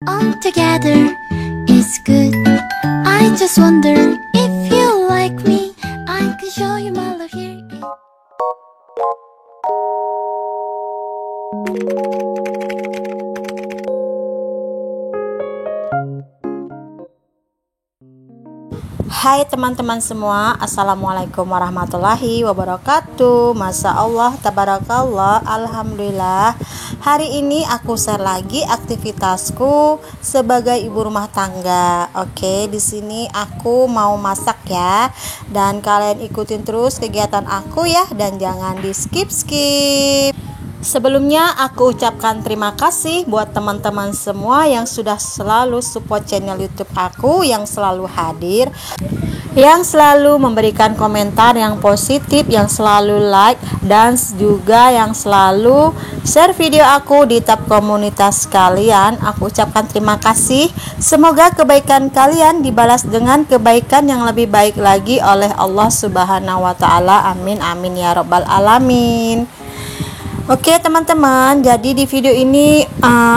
All together is good. I just wonder if you like me. I can show you my love here. Hai teman-teman semua, assalamualaikum warahmatullahi wabarakatuh. Masya Allah, tabarakallah, alhamdulillah. Hari ini aku share lagi aktivitasku sebagai ibu rumah tangga. Oke, di sini aku mau masak ya, dan kalian ikutin terus kegiatan aku ya, dan jangan di skip. Sebelumnya aku ucapkan terima kasih buat teman-teman semua yang sudah selalu support channel YouTube aku, yang selalu hadir, yang selalu memberikan komentar yang positif, yang selalu like, dan juga yang selalu share video aku di tab komunitas kalian. Aku ucapkan terima kasih. Semoga kebaikan kalian dibalas dengan kebaikan yang lebih baik lagi oleh Allah Subhanahu wa Ta'ala. Amin amin ya rabbal alamin. Oke teman-teman, jadi di video ini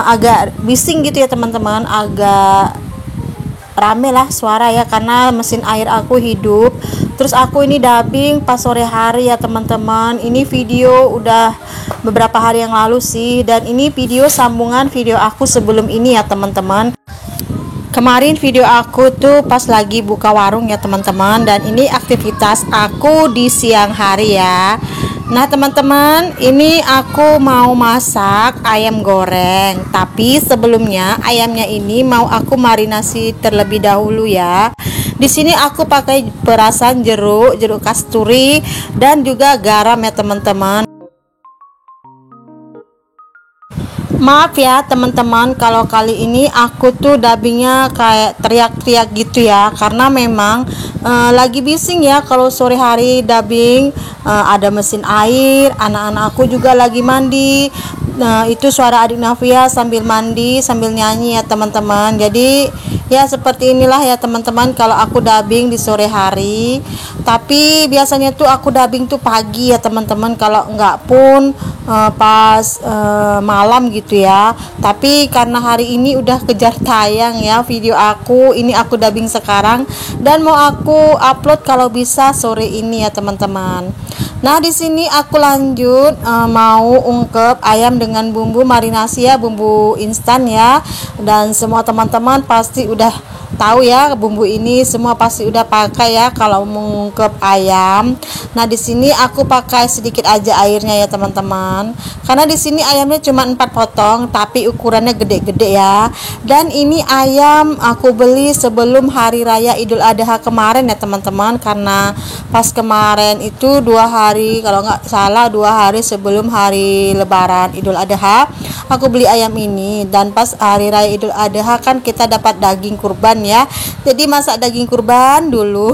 agak bising gitu ya teman-teman, agak rame lah suara ya, karena mesin air aku hidup. Terus aku ini dubbing pas sore hari ya teman-teman. Ini video udah beberapa hari yang lalu sih, dan ini video sambungan video aku sebelum ini ya teman-teman. Kemarin video aku tuh pas lagi buka warung ya teman-teman, dan ini aktivitas aku di siang hari ya. Nah teman-teman, ini aku mau masak ayam goreng, tapi sebelumnya ayamnya ini mau aku marinasi terlebih dahulu ya. Di sini aku pakai perasan jeruk kasturi, dan juga garam ya teman-teman. Maaf ya teman-teman kalau kali ini aku tuh dubbingnya kayak teriak-teriak gitu ya, karena memang lagi bising ya kalau sore hari dubbing. Ada mesin air, anak-anak aku juga lagi mandi. Nah itu suara adik Navia sambil mandi sambil nyanyi ya teman-teman. Jadi ya seperti inilah ya teman-teman kalau aku dubbing di sore hari. Tapi biasanya tuh aku dubbing tuh pagi ya teman-teman, kalau enggak pun pas malam gitu ya. Tapi karena hari ini udah kejar tayang ya video aku, ini aku dubbing sekarang dan mau aku upload kalau bisa sore ini ya teman-teman. Nah di sini aku lanjut mau ungkep ayam dengan bumbu marinasi ya, bumbu instan ya, dan semua teman-teman pasti udah tahu ya bumbu ini semua pasti udah pakai ya kalau mengungkep ayam. Nah di sini aku pakai sedikit aja airnya ya teman-teman, karena di sini ayamnya cuma 4 potong tapi ukurannya gede-gede ya. Dan ini ayam aku beli sebelum hari raya Idul Adha kemarin ya teman-teman, karena pas kemarin itu 2 hari kalau nggak salah 2 hari sebelum hari lebaran Idul Adha aku beli ayam ini. Dan pas hari raya Idul Adha kan kita dapat daging kurban ya, jadi masak daging kurban dulu.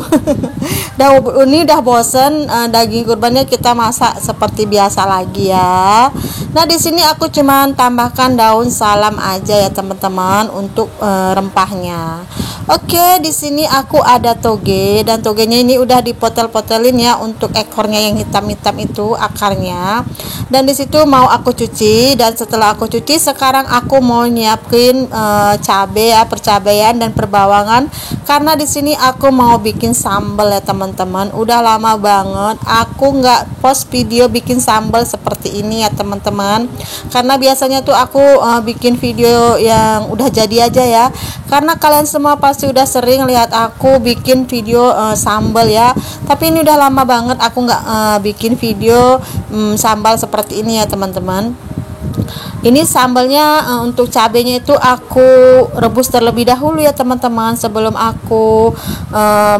Ini udah bosen daging kurbannya, kita masak seperti biasa lagi ya. Nah di sini aku cuman tambahkan daun salam aja ya teman-teman untuk rempahnya. Oke, di sini aku ada toge, dan togenya ini udah dipotel-potelin ya untuk ekornya yang hitam-hitam itu akarnya. Dan di situ mau aku cuci, dan setelah aku cuci sekarang aku mau nyiapin cabai ya, percabaian dan perbawangan, karena di sini aku mau bikin sambal ya teman-teman. Udah lama banget aku nggak post video bikin sambal seperti ini ya teman-teman, karena biasanya tuh aku bikin video yang udah jadi aja ya, karena kalian semua pasti udah sering lihat aku bikin video sambal ya. Tapi ini udah lama banget aku nggak bikin video sambal seperti ini ya teman-teman. Ini sambalnya untuk cabenya itu aku rebus terlebih dahulu ya teman-teman sebelum aku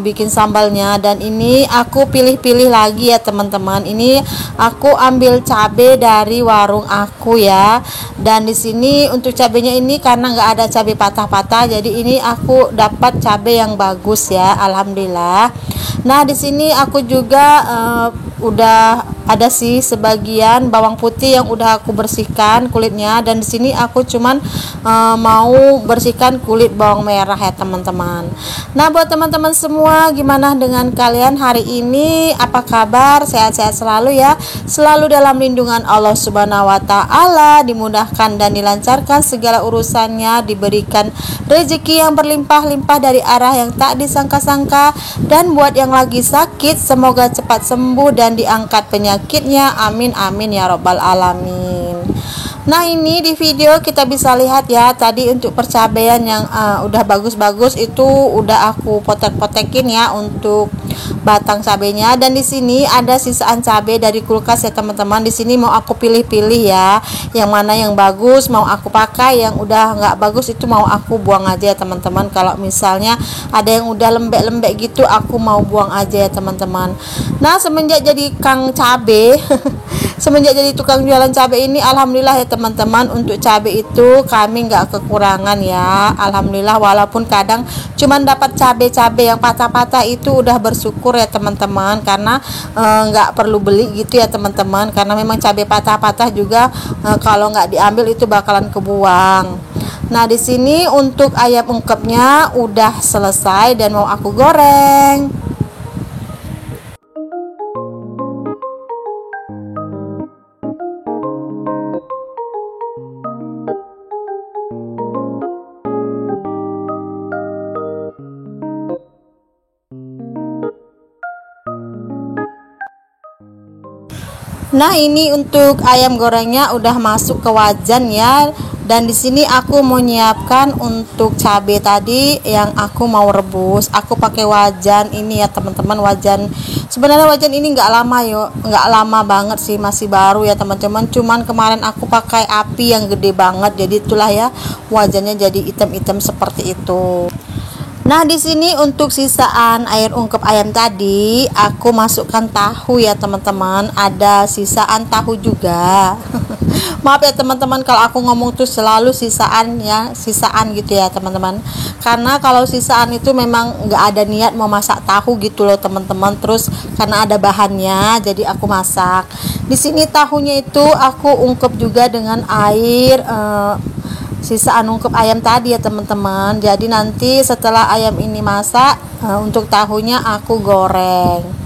bikin sambalnya. Dan ini aku pilih-pilih lagi ya teman-teman. Ini aku ambil cabai dari warung aku ya. Dan di sini untuk cabenya ini karena nggak ada cabai patah-patah, jadi ini aku dapat cabai yang bagus ya, alhamdulillah. Nah di sini aku juga udah ada sih sebagian bawang putih yang udah aku bersihkan kulitnya, dan di sini aku cuman mau bersihkan kulit bawang merah ya teman-teman. Nah, buat teman-teman semua, gimana dengan kalian hari ini? Apa kabar? Sehat-sehat selalu ya, selalu dalam lindungan Allah Subhanahu wa taala, dimudahkan dan dilancarkan segala urusannya, diberikan rezeki yang berlimpah-limpah dari arah yang tak disangka-sangka, dan buat yang lagi sakit semoga cepat sembuh dan diangkat penyakitnya, amin amin ya robbal alamin. Nah, ini di video kita bisa lihat ya, tadi untuk percabaian yang udah bagus-bagus itu udah aku potek-potekin ya untuk batang cabenya, dan di sini ada sisaan cabai dari kulkas ya teman-teman. Di sini mau aku pilih-pilih ya, yang mana yang bagus mau aku pakai, yang udah nggak bagus itu mau aku buang aja ya teman-teman. Kalau misalnya ada yang udah lembek-lembek gitu aku mau buang aja ya teman-teman. Nah, semenjak jadi kang cabai semenjak jadi tukang jualan cabai ini, alhamdulillah ya teman-teman, untuk cabai itu kami nggak kekurangan ya, alhamdulillah. Walaupun kadang cuman dapat cabai-cabai yang patah-patah itu udah bersyukur ya teman-teman, karena nggak perlu beli gitu ya teman-teman, karena memang cabai patah-patah juga kalau nggak diambil itu bakalan kebuang. Nah, di sini untuk ayam ungkepnya udah selesai dan mau aku goreng. Nah, ini untuk ayam gorengnya udah masuk ke wajan ya. Dan di sini aku mau nyiapkan untuk cabai tadi yang aku mau rebus. Aku pakai wajan ini ya teman-teman, wajan. Sebenarnya wajan ini nggak lama yo, nggak lama banget sih, masih baru ya teman-teman. Cuman kemarin aku pakai api yang gede banget, jadi itulah ya wajannya jadi hitam-hitam seperti itu. Nah, di sini untuk sisaan air ungkep ayam tadi aku masukkan tahu ya teman-teman. Ada sisaan tahu juga. Maaf ya teman-teman kalau aku ngomong tuh selalu sisaan ya, sisaan gitu ya teman-teman. Karena kalau sisaan itu memang nggak ada niat mau masak tahu gitu loh teman-teman. Terus karena ada bahannya jadi aku masak. Di sini tahunya itu aku ungkep juga dengan air sisaan ungkep ayam tadi ya teman-teman. Jadi nanti setelah ayam ini masak, untuk tahunya aku goreng.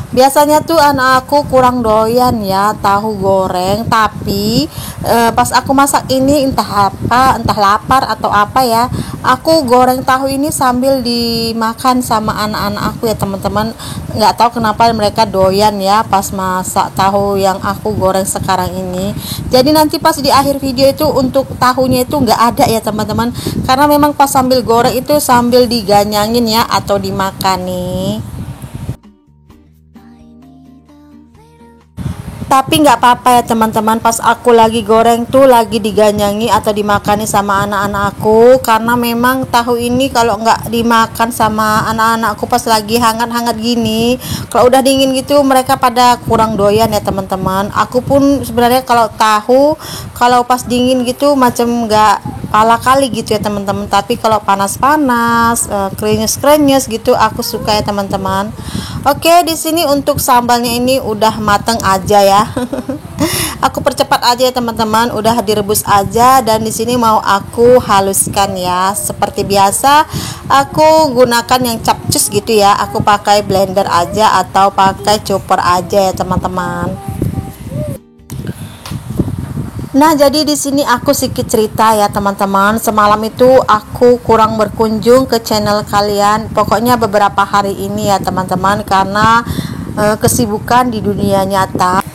Biasanya tuh anak aku kurang doyan ya tahu goreng, tapi pas aku masak ini entah lapar atau apa ya, aku goreng tahu ini sambil dimakan sama anak-anak aku ya teman-teman. Nggak tahu kenapa mereka doyan ya pas masak tahu yang aku goreng sekarang ini. Jadi nanti pas di akhir video itu untuk tahunya itu nggak ada ya teman-teman, karena memang pas sambil goreng itu sambil diganyangin ya atau dimakan nih. Tapi nggak apa-apa ya teman-teman, pas aku lagi goreng tuh lagi diganyangi atau dimakani sama anak-anak aku, karena memang tahu ini kalau nggak dimakan sama anak-anakku pas lagi hangat-hangat gini, kalau udah dingin gitu mereka pada kurang doyan ya teman-teman. Aku pun sebenarnya kalau tahu kalau pas dingin gitu macam nggak pala kali gitu ya teman-teman, tapi kalau panas-panas krenyes-krenyes gitu aku suka ya teman-teman. Oke, di sini untuk sambalnya ini udah mateng aja ya. Aku percepat aja ya teman-teman, udah direbus aja, dan di sini mau aku haluskan ya. Seperti biasa, aku gunakan yang capcus gitu ya. Aku pakai blender aja atau pakai chopper aja ya teman-teman. Nah, jadi di sini aku sedikit cerita ya teman-teman. Semalam itu aku kurang berkunjung ke channel kalian. Pokoknya beberapa hari ini ya teman-teman, karena kesibukan di dunia nyata.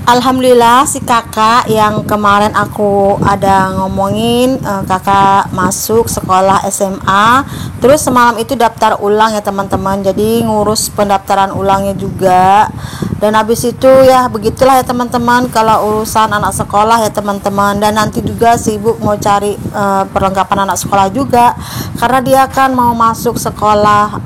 Alhamdulillah si kakak yang kemarin aku ada ngomongin, kakak masuk sekolah SMA. Terus semalam itu daftar ulang ya teman-teman, jadi ngurus pendaftaran ulangnya juga. Dan habis itu ya begitulah ya teman-teman kalau urusan anak sekolah ya teman-teman. Dan nanti juga sibuk mau cari perlengkapan anak sekolah juga, karena dia kan mau masuk sekolah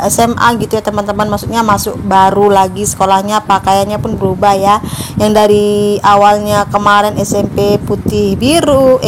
SMA gitu ya teman-teman. Maksudnya masuk baru lagi sekolahnya, pakaiannya pun berubah ya, yang dari awalnya kemarin SMP putih biru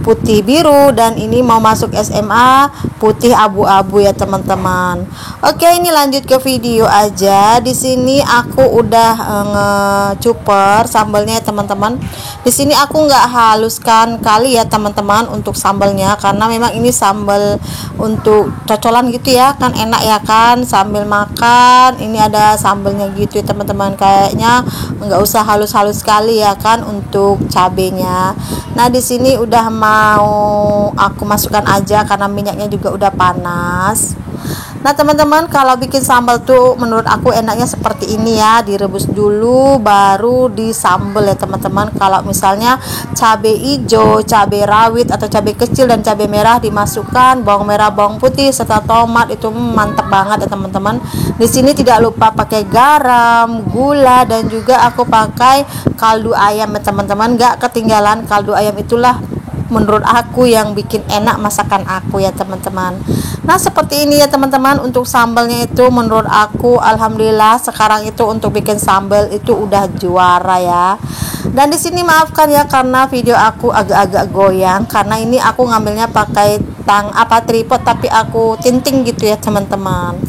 putih biru, dan ini mau masuk SMA putih abu-abu ya teman-teman. Oke, ini lanjut ke video aja. Di sini aku udah ngecuper sambalnya ya teman-teman. Di sini aku nggak haluskan kali ya teman-teman untuk sambalnya, karena memang ini sambal untuk cocolan gitu ya, kan enak ya kan sambil makan. Ini ada sambalnya gitu ya teman-teman, kayaknya nggak usah halus-halus sekali ya kan untuk cabenya. Nah di sini udah mau aku masukkan aja karena minyaknya juga udah panas. Nah teman-teman, kalau bikin sambal tuh menurut aku enaknya seperti ini ya, direbus dulu baru disambal ya teman-teman. Kalau misalnya cabai hijau, cabai rawit atau cabai kecil dan cabai merah dimasukkan, bawang merah, bawang putih serta tomat, itu mantap banget ya teman-teman. Di sini tidak lupa pakai garam, gula, dan juga aku pakai kaldu ayam ya teman-teman. Gak ketinggalan kaldu ayam, itulah menurut aku yang bikin enak masakan aku ya teman-teman. Nah seperti ini ya teman-teman untuk sambalnya itu menurut aku alhamdulillah sekarang itu untuk bikin sambal itu udah juara ya. Dan di sini maafkan ya karena video aku agak-agak goyang karena ini aku ngambilnya pakai tripod, tapi aku tinting gitu ya teman-teman.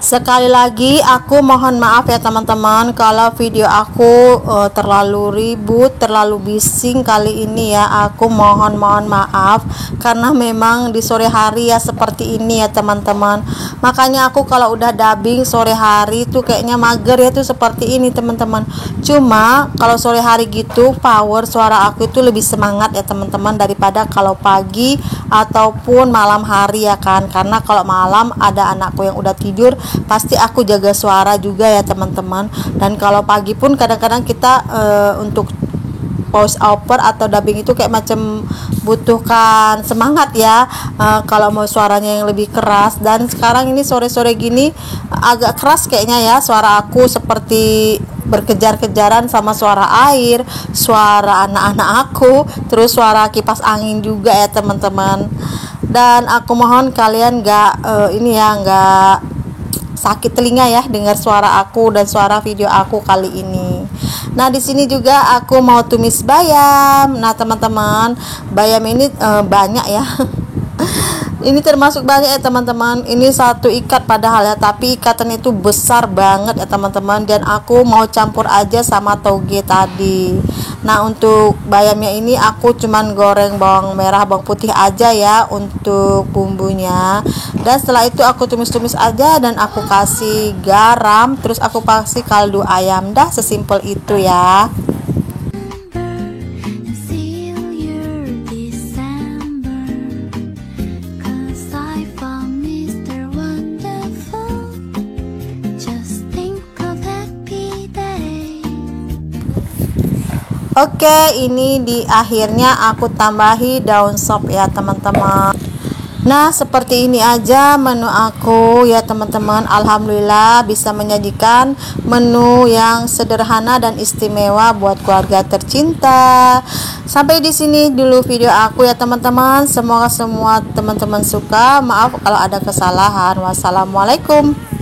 Sekali lagi aku mohon maaf ya teman-teman kalau video aku terlalu ribut, terlalu bising kali ini ya. Aku mohon maaf karena memang di sore hari ya seperti ini ya teman-teman. Makanya aku kalau udah dubbing sore hari tuh kayaknya mager ya tuh seperti ini teman-teman. Cuma kalau sore hari gitu power suara aku itu lebih semangat ya teman-teman daripada kalau pagi ataupun malam hari ya kan. Karena kalau malam ada anakku yang udah tidur, pasti aku jaga suara juga ya teman-teman. Dan kalau pagi pun kadang-kadang kita untuk voice over atau dubbing itu kayak macam butuhkan semangat ya, kalau mau suaranya yang lebih keras. Dan sekarang ini sore-sore gini agak keras kayaknya ya suara aku, seperti berkejar-kejaran sama suara air, suara anak-anak aku, terus suara kipas angin juga ya teman-teman. Dan aku mohon kalian nggak sakit telinga ya dengar suara aku dan suara video aku kali ini. Nah di sini juga aku mau tumis bayam. Nah teman-teman, bayam ini banyak ya. Ini termasuk banyak ya teman-teman. Ini satu ikat padahal ya, tapi ikatan itu besar banget ya teman-teman. Dan aku mau campur aja sama toge tadi. Nah untuk bayamnya ini aku cuman goreng bawang merah, bawang putih aja ya untuk bumbunya. Dan setelah itu aku tumis-tumis aja dan aku kasih garam, terus aku kasih kaldu ayam. Dah sesimpel itu ya. Oke, ini di akhirnya aku tambahi daun sop ya teman-teman. Nah seperti ini aja menu aku ya teman-teman. Alhamdulillah bisa menyajikan menu yang sederhana dan istimewa buat keluarga tercinta. Sampai di sini dulu video aku ya teman-teman. Semoga semua teman-teman suka. Maaf kalau ada kesalahan. Wassalamualaikum.